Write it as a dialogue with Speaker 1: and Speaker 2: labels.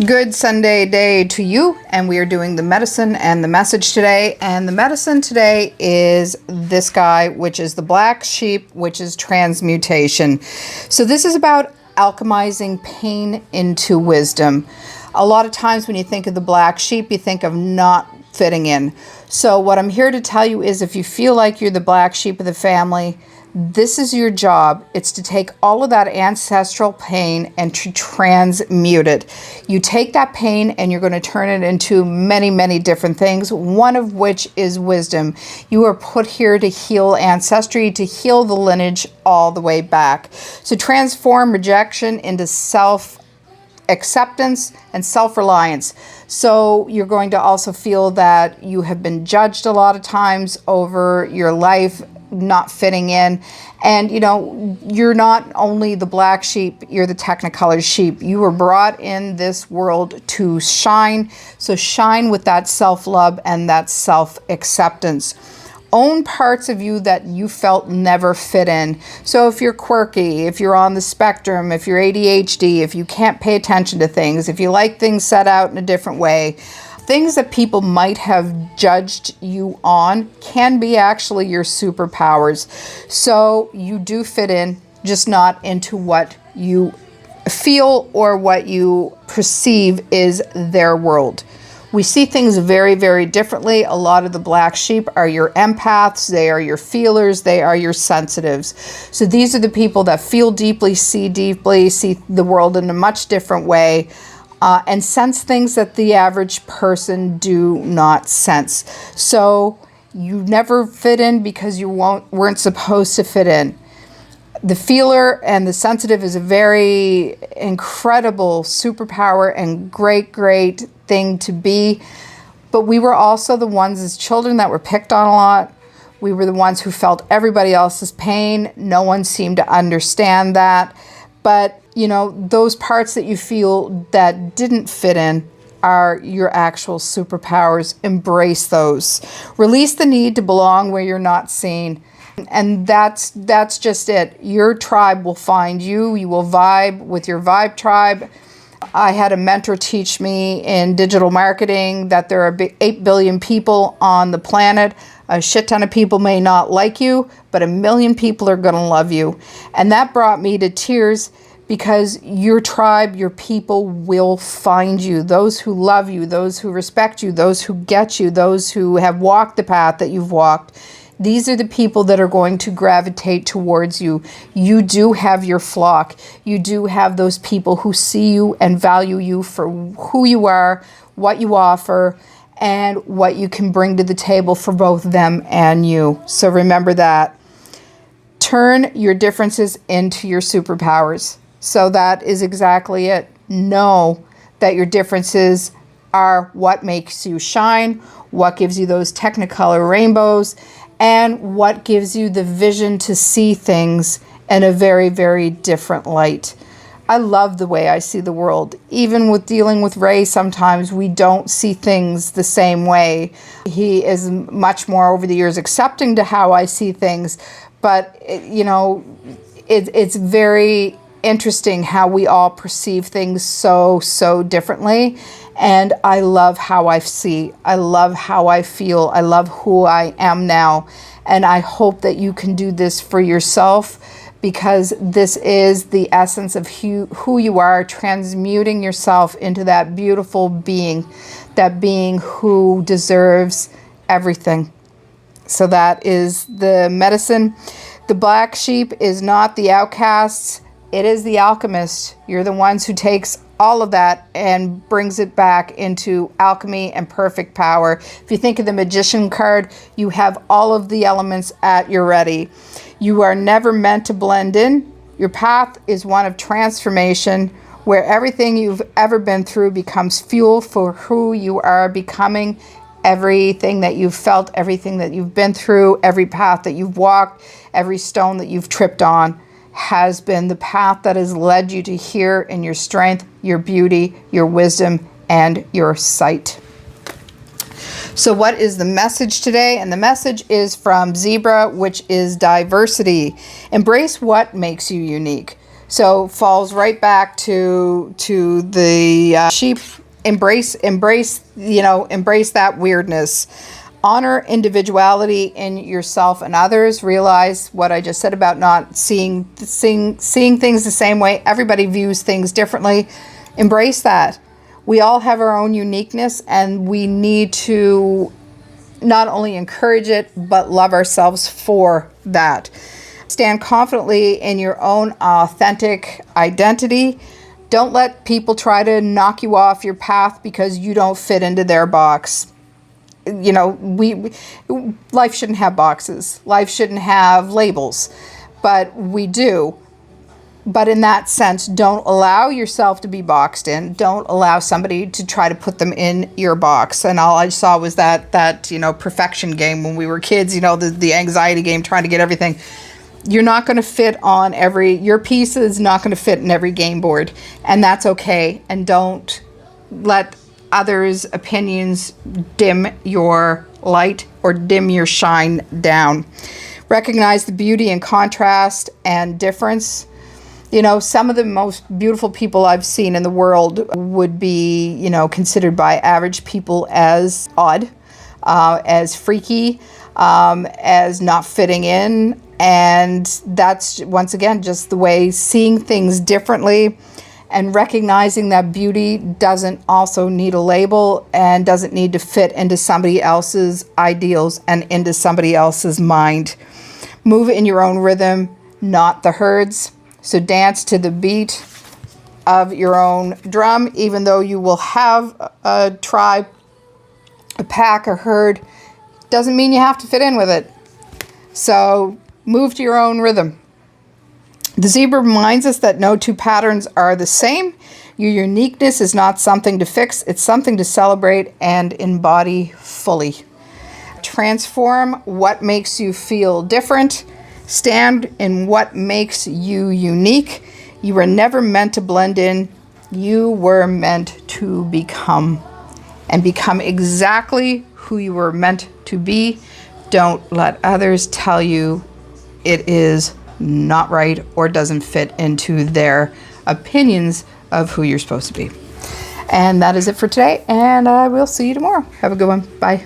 Speaker 1: Good Sunday day to you, and we are doing the medicine and the message today. And the medicine today is this guy, which is the black sheep, which is transmutation. So this is about alchemizing pain into wisdom. A lot of times when you think of the black sheep, you think of not fitting in. So what I'm here to tell you is if you feel like you're the black sheep of the family, this is your job. It's to take all of that ancestral pain and to transmute it. You take that pain and you're going to turn it into many, many different things, one of which is wisdom. You are put here to heal ancestry, to heal the lineage all the way back. So transform rejection into self-acceptance and self-reliance. So you're going to also feel that you have been judged a lot of times over your life, not fitting in. And you know, you're not only the black sheep, you're the technicolored sheep. You were brought in this world to shine. So shine with that self-love and that self-acceptance. Own parts of you that you felt never fit in. So if you're quirky, if you're on the spectrum, if you're ADHD, if you can't pay attention to things, if you like things set out in a different way, things that people might have judged you on can be actually your superpowers. So you do fit in, just not into what you feel or what you perceive is their world. We see things very, very differently. A lot of the black sheep are your empaths, they are your feelers, they are your sensitives. So these are the people that feel deeply, see the world in a much different way. And sense things that the average person do not sense. So you never fit in because you weren't supposed to fit in. The feeler and the sensitive is a very incredible superpower and great thing to be. But we were also the ones as children that were picked on a lot. We were the ones who felt everybody else's pain. No one seemed to understand that. But you know, those parts that you feel that didn't fit in are your actual superpowers. Embrace those. Release the need to belong where you're not seen. And that's just it. Your tribe will find you. You will vibe with your vibe tribe. I had a mentor teach me in digital marketing that there are 8 billion people on the planet. A shit ton of people may not like you, but 1 million people are going to love you. And that brought me to tears, because your tribe, your people will find you. Those who love you, those who respect you, those who get you, those who have walked the path that you've walked. These are the people that are going to gravitate towards you. You do have your flock. You do have those people who see you and value you for who you are, what you offer, and what you can bring to the table for both them and you. So remember that. Turn your differences into your superpowers. So that is exactly it. Know that your differences are what makes you shine, what gives you those technicolor rainbows, and what gives you the vision to see things in a very, very different light. I love the way I see the world. Even with dealing with Ray, sometimes we don't see things the same way. He is much more over the years accepting to how I see things, but it's very interesting how we all perceive things so differently. And I love how I see. I love how I feel. I love who I am now. And I hope that you can do this for yourself, because this is the essence of who you are, transmuting yourself into that beautiful being, that being who deserves everything. So that is the medicine. The black sheep is not the outcasts. It is the alchemist. You're the ones who takes all of that and brings it back into alchemy and perfect power. If you think of the magician card, you have all of the elements at your ready. You are never meant to blend in. Your path is one of transformation, where everything you've ever been through becomes fuel for who you are becoming. Everything that you've felt, everything that you've been through, every path that you've walked, every stone that you've tripped on has been the path that has led you to here in your strength, your beauty, your wisdom, and your sight. So what is the message today? And the message is from Zebra, which is diversity. Embrace what makes you unique. So falls right back to the sheep. Embrace that weirdness. Honor individuality in yourself and others. Realize what I just said about not seeing things the same way. Everybody views things differently. Embrace that. We all have our own uniqueness, and we need to not only encourage it, but love ourselves for that. Stand confidently in your own authentic identity. Don't let people try to knock you off your path because you don't fit into their box. You know, life shouldn't have boxes. Life shouldn't have labels, but we do. But in that sense, don't allow yourself to be boxed in. Don't allow somebody to try to put them in your box. And all I saw was that perfection game when we were kids, the anxiety game, trying to get everything. You're not going to fit on your piece is not going to fit in every game board. And that's okay. And don't let others' opinions dim your light or dim your shine down. Recognize the beauty and contrast and difference. Some of the most beautiful people I've seen in the world would be, considered by average people as odd, as freaky, as not fitting in. And that's, once again, just the way seeing things differently and recognizing that beauty doesn't also need a label and doesn't need to fit into somebody else's ideals and into somebody else's mind. Move in your own rhythm, not the herd's. So dance to the beat of your own drum, even though you will have a tribe, a pack, a herd, doesn't mean you have to fit in with it. So move to your own rhythm. The zebra reminds us that no two patterns are the same. Your uniqueness is not something to fix. It's something to celebrate and embody fully. Transform what makes you feel different. Stand in what makes you unique. You were never meant to blend in. You were meant to become. And become exactly who you were meant to be. Don't let others tell you it is not right or doesn't fit into their opinions of who you're supposed to be. And that is it for today. And I will see you tomorrow. Have a good one. Bye.